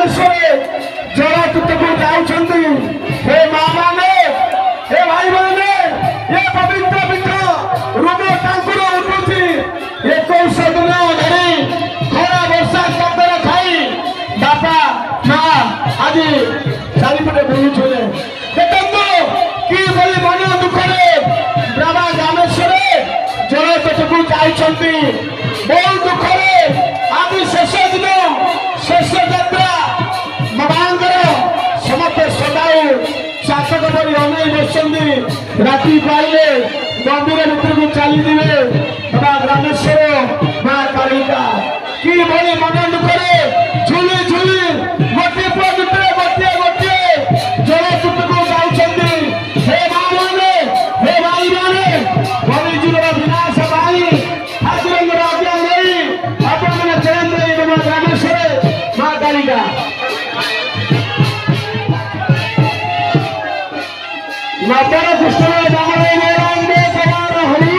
ଗ୍ରାମେଶ୍ୱର ଜଳତୁତକୁ ଯାଉଛନ୍ତି। ହେ ମା ମାନେ, ହେ ଭାଇ ମାନେ, ଏ ପବିତ୍ର ପୀଠ ରୁମ ଟାଙ୍କୁର ଉଠୁଛି। 21 ଦିନ ଧରି ଖରା ବର୍ଷା ଶବ୍ଦରେ ଖାଇ ବାପା ମା ଆଜି ଚାରିପଟେ ବୁଲୁଥିଲେ। ଦେଖନ୍ତୁ କିଭଳି ମନ ଦୁଃଖରେ ବାବା ଗ୍ରାମେଶ୍ୱର ଜଳତୁତକୁ ଯାଉଛନ୍ତି। ବହୁ ଦୁଃଖରେ ଆଜି ଶେଷ ଦିନ, ଶେଷ ଯାତ୍ରା ବାବାଙ୍କର ସମସ୍ତେ ସଦାଉ ଶାସକ ପରି ଅନେଇ ବସିଛନ୍ତି। ରାତି ପାଇଲେ ମନ୍ଦିର ଭିତରକୁ ଚାଲିଯିବେ ବାବା ଗ୍ରାମେଶ୍ୱର, ମା କାଳିକା। କିଭଳି ମନ ଦୁଃଖରେ ଝୁଲି ଝୁଲି ଗୋଟିଏ ପୁଅ ଭିତରେ ଗୋଟିଏ ଗୋଟିଏ ଜଳତୁତକୁ ଯାଉଛନ୍ତି। ହେ ମା ମାନେ, ହେ ଭାଇ ମାନେ, କଳିଯୁଗର ବିନାଶ ପାଇଁ ଠାକୁରଙ୍କର ଆଜ୍ଞା ନେଇ ଆପଣମାନେ ଚେଞ୍ଜ ବାବା ଗ୍ରାମେଶ୍ୱର, ମା କାଳିକା। ନବର କୃଷ୍ଣ ଦାମୋଦର ଗୌରାଙ୍ଗ ସବାର ହରି।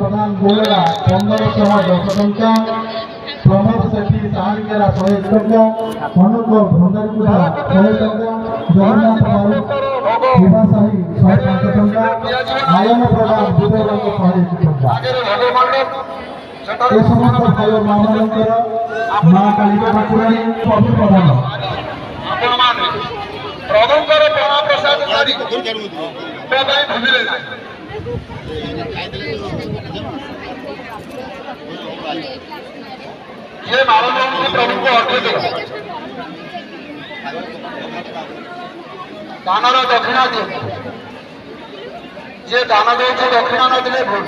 प्रधान गोला 1510 टंका, प्रमोद सेठी साहारिकेरा 100 टंका, अनुकूल भंडारीपुरा 100 टंका, जगन्नाथ बाबू विवासाही 105 टंका, आयन प्रधान बुधरंग 101 टंका। ए समस्त भाई मामानंकर मां कालिका ठाकुराणी प्रभु प्रधान आपनमाने प्रभुकर महाप्रसाद सारी प्रदाय भूमिले नाही। ये मानव प्रभु को अर्पित दानर दक्षिणा दिए, जे दान दे दक्षिणा न दिले भूल।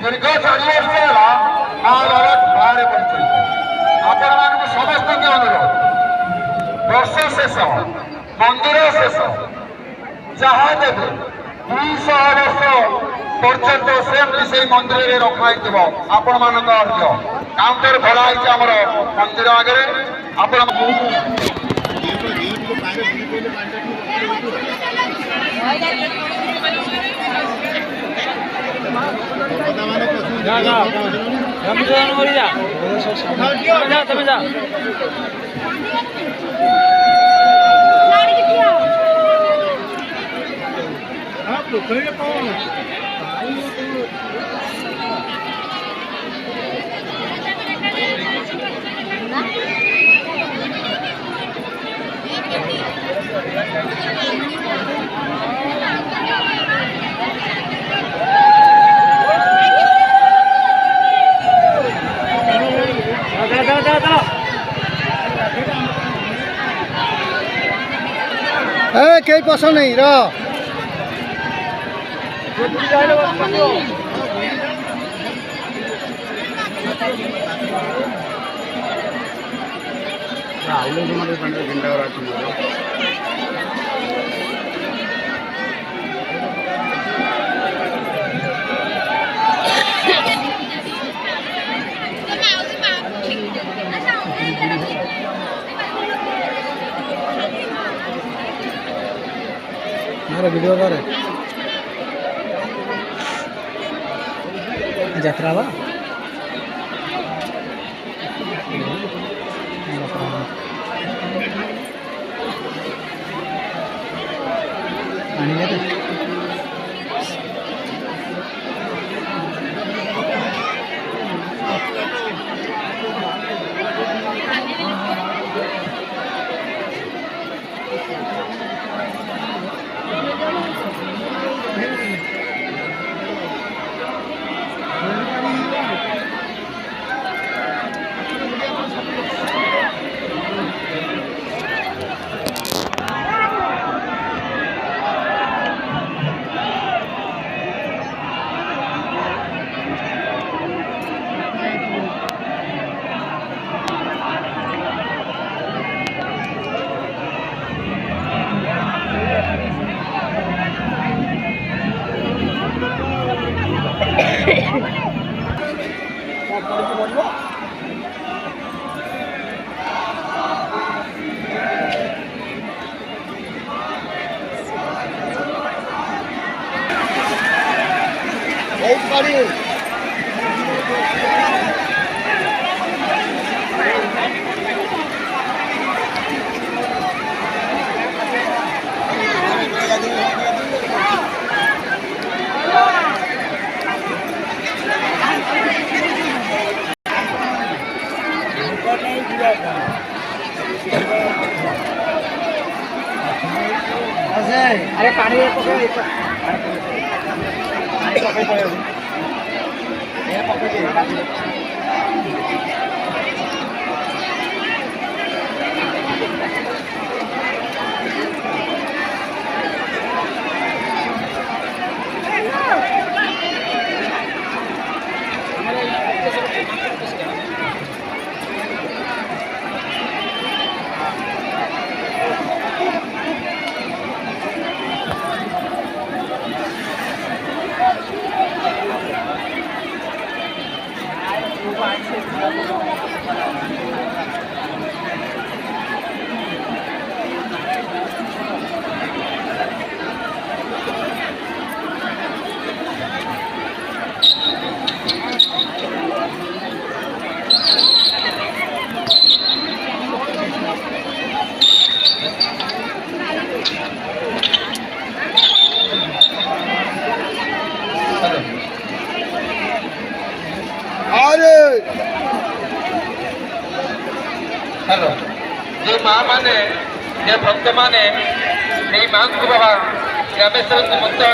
दीर्घ 4 वर्ष है बाहर पड़ी आपण मान समस्त के अनुरोध वर्ष शेष मंदिर शेष जहाँ देवे 200 वर्ष पर्यंत सेमती से मंदिर में रखाई आपण मान काउंटर भराई आम मंदिर आगे आपण कई पसंद नहीं रहा वीडियो ଯାତ୍ରା ବା ଆଣିଲେ अरे पानी हेलो जे माँ माने जे भक्त माने माँ को बाबा रामेश्वर मंत्र